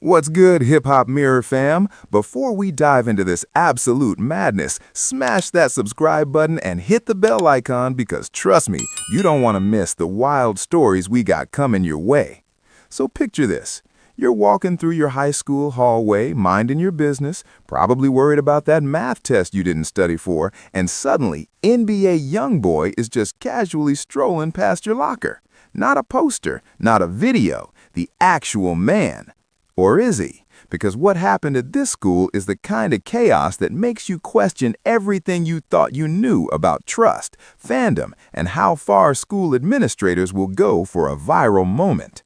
What's good, hip-hop mirror fam? Before we dive into this absolute madness, smash that subscribe button and hit the bell icon because trust me, you don't want to miss the wild stories we got coming your way. So picture this. You're walking through your high school hallway, minding your business, probably worried about that math test you didn't study for, and suddenly, NBA YoungBoy is just casually strolling past your locker. Not a poster, not a video, the actual man. Or is he? Because what happened at this school is the kind of chaos that makes you question everything you thought you knew about trust, fandom, and how far school administrators will go for a viral moment.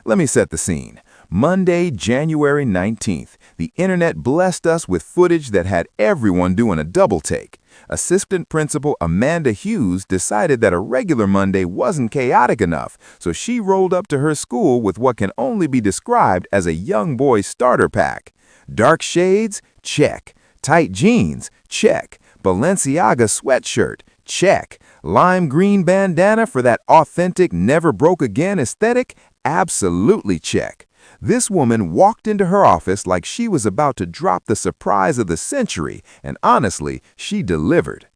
Let me set the scene. Monday, January 19th, the internet blessed us with footage that had everyone doing a double take. Assistant Principal Amanda Hughes decided that a regular Monday wasn't chaotic enough, so she rolled up to her school with what can only be described as a young boy starter pack. Dark shades? Check. Tight jeans? Check. Balenciaga sweatshirt? Check. Lime green bandana for that authentic never broke again aesthetic? Absolutely check. This woman walked into her office like she was about to drop the surprise of the century, and honestly, she delivered.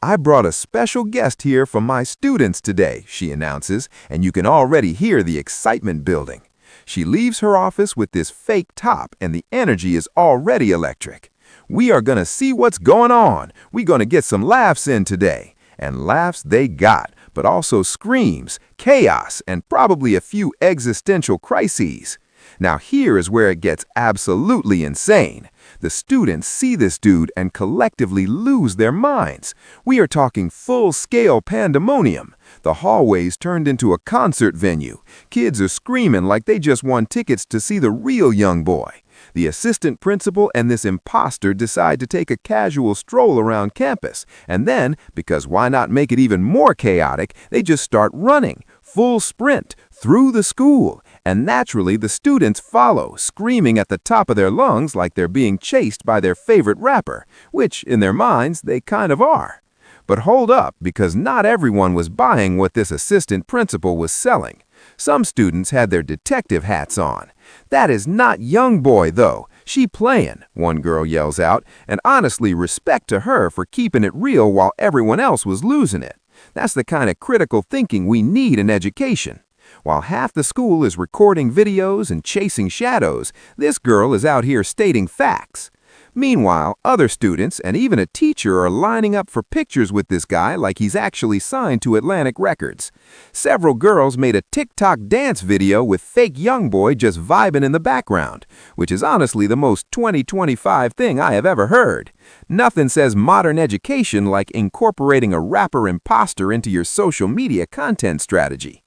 "I brought a special guest here from my students today," she announces, and you can already hear the excitement building. She leaves her office with this fake top, and the energy is already electric. "We are gonna see what's going on. We're gonna get some laughs in today." And laughs they got, but also screams, chaos, and probably a few existential crises. Now here is where it gets absolutely insane. The students see this dude and collectively lose their minds. We are talking full-scale pandemonium. The hallways turned into a concert venue. Kids are screaming like they just won tickets to see the real young boy. The assistant principal and this imposter decide to take a casual stroll around campus, and then, because why not make it even more chaotic, they just start running, full sprint, through the school, and naturally the students follow, screaming at the top of their lungs like they're being chased by their favorite rapper, which, in their minds, they kind of are. But hold up, because not everyone was buying what this assistant principal was selling. Some students had their detective hats on. "That is not YoungBoy, though. She playin'," one girl yells out, and honestly, respect to her for keeping it real while everyone else was losing it. That's the kind of critical thinking we need in education. While half the school is recording videos and chasing shadows, this girl is out here stating facts. Meanwhile, other students and even a teacher are lining up for pictures with this guy like he's actually signed to Atlantic Records. Several girls made a TikTok dance video with fake YoungBoy just vibing in the background, which is honestly the most 2025 thing I have ever heard. Nothing says modern education like incorporating a rapper imposter into your social media content strategy.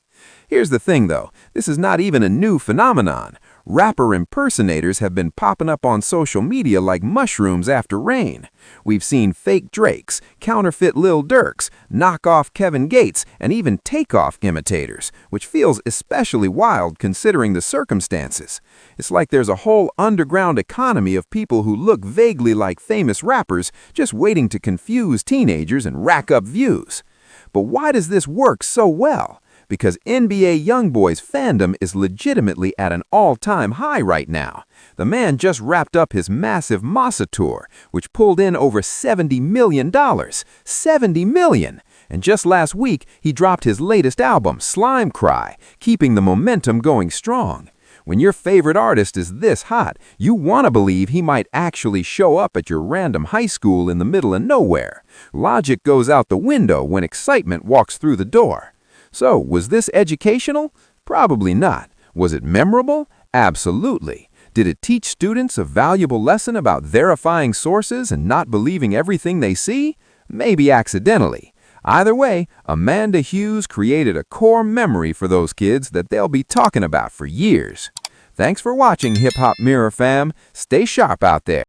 Here's the thing though, this is not even a new phenomenon. Rapper impersonators have been popping up on social media like mushrooms after rain. We've seen fake Drakes, counterfeit Lil Durks, knockoff Kevin Gates, and even takeoff imitators, which feels especially wild considering the circumstances. It's like there's a whole underground economy of people who look vaguely like famous rappers just waiting to confuse teenagers and rack up views. But why does this work so well? Because NBA YoungBoy's fandom is legitimately at an all-time high right now. The man just wrapped up his massive Massa tour, which pulled in over $70 million. $70 million! And just last week, he dropped his latest album, Slime Cry, keeping the momentum going strong. When your favorite artist is this hot, you want to believe he might actually show up at your random high school in the middle of nowhere. Logic goes out the window when excitement walks through the door. So, was this educational? Probably not. Was it memorable? Absolutely. Did it teach students a valuable lesson about verifying sources and not believing everything they see? Maybe accidentally. Either way, Amanda Hughes created a core memory for those kids that they'll be talking about for years. Thanks for watching, Hip Hop Mirror fam. Stay sharp out there.